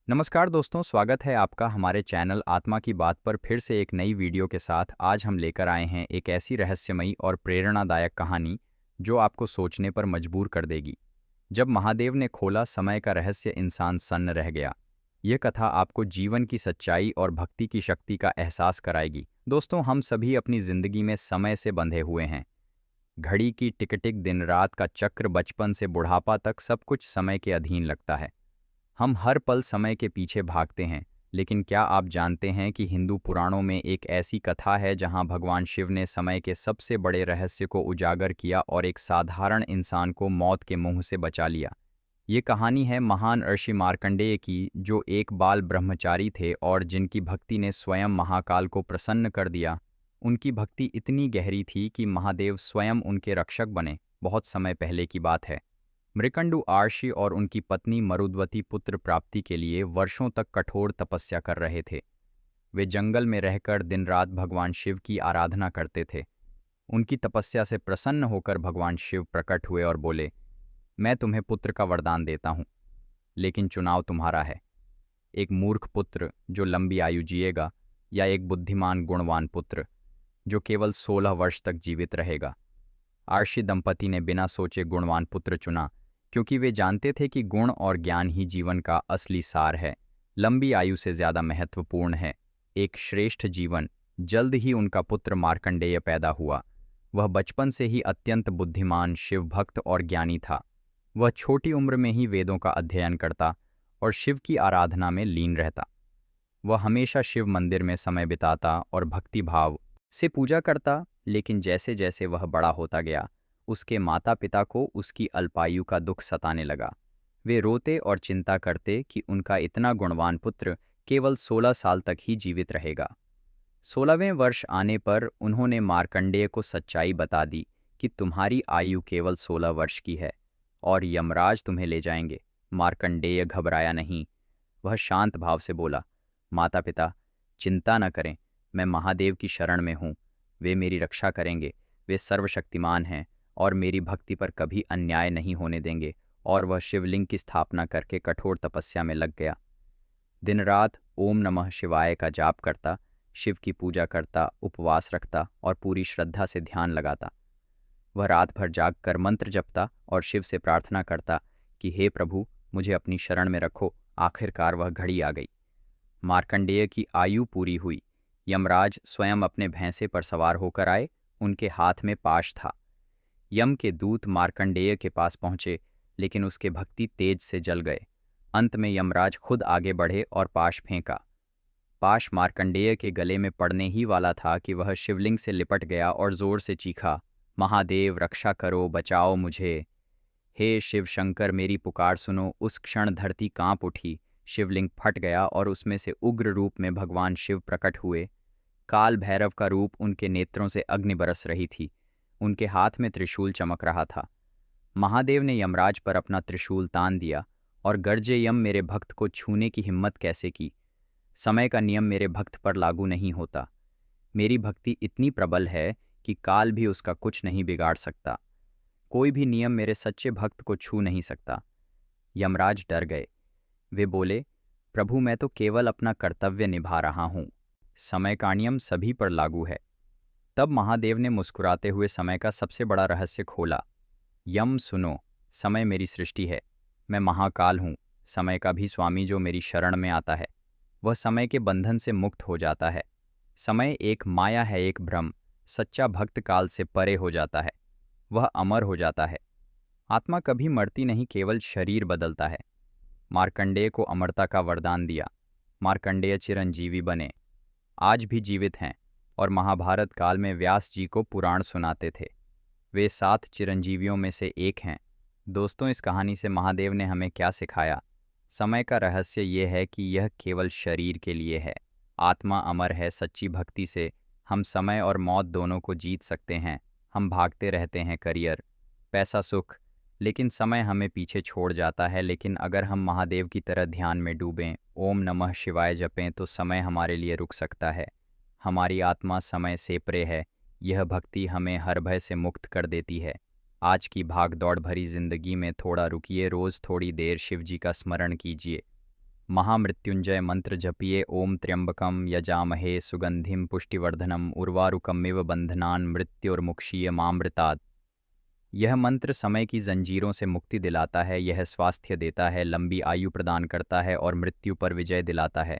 नमस्कार दोस्तों, स्वागत है आपका हमारे चैनल आत्मा की बात पर फिर से एक नई वीडियो के साथ। आज हम लेकर आए हैं एक ऐसी रहस्यमयी और प्रेरणादायक कहानी जो आपको सोचने पर मजबूर कर देगी। जब महादेव ने खोला समय का रहस्य, इंसान सन्न रह गया। ये कथा आपको जीवन की सच्चाई और भक्ति की शक्ति का एहसास कराएगी। दोस्तों, हम सभी अपनी जिंदगी में समय से बंधे हुए हैं। घड़ी की टिक टिक, दिन रात का चक्र, बचपन से बुढ़ापा तक सब कुछ समय के अधीन लगता है। हम हर पल समय के पीछे भागते हैं। लेकिन क्या आप जानते हैं कि हिंदू पुराणों में एक ऐसी कथा है जहां भगवान शिव ने समय के सबसे बड़े रहस्य को उजागर किया और एक साधारण इंसान को मौत के मुंह से बचा लिया। ये कहानी है महान ऋषि मार्कंडेय की, जो एक बाल ब्रह्मचारी थे और जिनकी भक्ति ने स्वयं महाकाल को प्रसन्न कर दिया। उनकी भक्ति इतनी गहरी थी कि महादेव स्वयं उनके रक्षक बने। बहुत समय पहले की बात है। मृकंडु आर्षि और उनकी पत्नी मरुद्वती पुत्र प्राप्ति के लिए वर्षों तक कठोर तपस्या कर रहे थे। वे जंगल में रहकर दिन रात भगवान शिव की आराधना करते थे। उनकी तपस्या से प्रसन्न होकर भगवान शिव प्रकट हुए और बोले, मैं तुम्हें पुत्र का वरदान देता हूँ, लेकिन चुनाव तुम्हारा है। एक मूर्ख पुत्र जो लंबी आयु जिएगा, या एक बुद्धिमान गुणवान पुत्र जो केवल 16 वर्ष तक जीवित रहेगा। आर्षि दंपति ने बिना सोचे गुणवान पुत्र चुना, क्योंकि वे जानते थे कि गुण और ज्ञान ही जीवन का असली सार है। लंबी आयु से ज्यादा महत्वपूर्ण है एक श्रेष्ठ जीवन। जल्द ही उनका पुत्र मार्कंडेय पैदा हुआ। वह बचपन से ही अत्यंत बुद्धिमान, शिव भक्त और ज्ञानी था। वह छोटी उम्र में ही वेदों का अध्ययन करता और शिव की आराधना में लीन रहता। वह हमेशा शिव मंदिर में समय बिताता और भक्ति भाव से पूजा करता। लेकिन जैसे जैसे वह बड़ा होता गया, उसके माता पिता को उसकी अल्पायु का दुख सताने लगा। वे रोते और चिंता करते कि उनका इतना गुणवान पुत्र केवल 16 साल तक ही जीवित रहेगा। 16वें वर्ष आने पर उन्होंने मार्कंडेय को सच्चाई बता दी कि तुम्हारी आयु केवल 16 वर्ष की है और यमराज तुम्हें ले जाएंगे। मार्कंडेय घबराया नहीं। वह शांत भाव से बोला, माता पिता, चिंता न करें, मैं महादेव की शरण में हूँ। वे मेरी रक्षा करेंगे। वे सर्वशक्तिमान हैं और मेरी भक्ति पर कभी अन्याय नहीं होने देंगे। और वह शिवलिंग की स्थापना करके कठोर तपस्या में लग गया। दिन रात ओम नमः शिवाय का जाप करता, शिव की पूजा करता, उपवास रखता और पूरी श्रद्धा से ध्यान लगाता। वह रात भर जागकर मंत्र जपता और शिव से प्रार्थना करता कि हे प्रभु, मुझे अपनी शरण में रखो। आखिरकार वह घड़ी आ गई। मार्कंडेय की आयु पूरी हुई। यमराज स्वयं अपने भैंसे पर सवार होकर आए। उनके हाथ में पाश था। यम के दूत मार्कंडेय के पास पहुंचे, लेकिन उसके भक्ति तेज से जल गए। अंत में यमराज खुद आगे बढ़े और पाश फेंका। पाश मार्कंडेय के गले में पड़ने ही वाला था कि वह शिवलिंग से लिपट गया और जोर से चीखा, महादेव रक्षा करो, बचाओ मुझे। हे शिव शंकर, मेरी पुकार सुनो। उस क्षण धरती कांप उठी। शिवलिंग फट गया और उसमें से उग्र रूप में भगवान शिव प्रकट हुए। काल भैरव का रूप, उनके नेत्रों से अग्नि बरस रही थी। उनके हाथ में त्रिशूल चमक रहा था। महादेव ने यमराज पर अपना त्रिशूल तान दिया और गर्जे, यम, मेरे भक्त को छूने की हिम्मत कैसे की? समय का नियम मेरे भक्त पर लागू नहीं होता। मेरी भक्ति इतनी प्रबल है कि काल भी उसका कुछ नहीं बिगाड़ सकता। कोई भी नियम मेरे सच्चे भक्त को छू नहीं सकता। यमराज डर गए। वे बोले, प्रभु, मैं तो केवल अपना कर्तव्य निभा रहा हूँ। समय का नियम सभी पर लागू है। तब महादेव ने मुस्कुराते हुए समय का सबसे बड़ा रहस्य खोला। यम सुनो, समय मेरी सृष्टि है। मैं महाकाल हूँ, समय का भी स्वामी। जो मेरी शरण में आता है वह समय के बंधन से मुक्त हो जाता है। समय एक माया है, एक भ्रम। सच्चा भक्त काल से परे हो जाता है। वह अमर हो जाता है। आत्मा कभी मरती नहीं, केवल शरीर बदलता है। मार्कंडेय को अमरता का वरदान दिया। मार्कंडेय चिरंजीवी बने, आज भी जीवित हैं और महाभारत काल में व्यास जी को पुराण सुनाते थे। वे 7 चिरंजीवियों में से एक हैं। दोस्तों, इस कहानी से महादेव ने हमें क्या सिखाया? समय का रहस्य ये है कि यह केवल शरीर के लिए है। आत्मा अमर है। सच्ची भक्ति से हम समय और मौत दोनों को जीत सकते हैं। हम भागते रहते हैं, करियर, पैसा, सुख, लेकिन समय हमें पीछे छोड़ जाता है। लेकिन अगर हम महादेव की तरह ध्यान में डूबें, ओम नमः शिवाय जपें, तो समय हमारे लिए रुक सकता है। हमारी आत्मा समय से परे है। यह भक्ति हमें हर भय से मुक्त कर देती है। आज की भाग दौड़ भरी जिंदगी में थोड़ा रुकिए, रोज थोड़ी देर शिव जी का स्मरण कीजिए। महामृत्युंजय मंत्र जपिए। ओम त्र्यंबकम यजामहे सुगंधिम पुष्टिवर्धनम उर्वारुकमिव बंधनान मृत्युर्मुक्षीय मामृतात्। यह मंत्र समय की जंजीरों से मुक्ति दिलाता है, यह स्वास्थ्य देता है, लंबी आयु प्रदान करता है और मृत्यु पर विजय दिलाता है।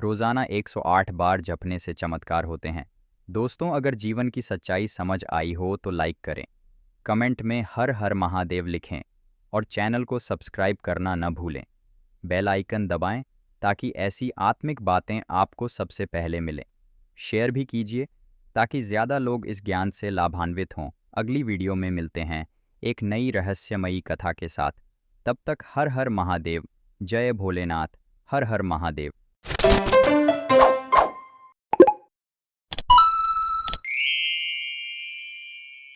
रोज़ाना 108 बार जपने से चमत्कार होते हैं। दोस्तों, अगर जीवन की सच्चाई समझ आई हो तो लाइक करें, कमेंट में हर हर महादेव लिखें और चैनल को सब्सक्राइब करना न भूलें। बेल आइकन दबाएं ताकि ऐसी आत्मिक बातें आपको सबसे पहले मिलें। शेयर भी कीजिए ताकि ज़्यादा लोग इस ज्ञान से लाभान्वित हों। अगली वीडियो में मिलते हैं एक नई रहस्यमयी कथा के साथ। तब तक हर हर महादेव, जय भोलेनाथ, हर हर महादेव।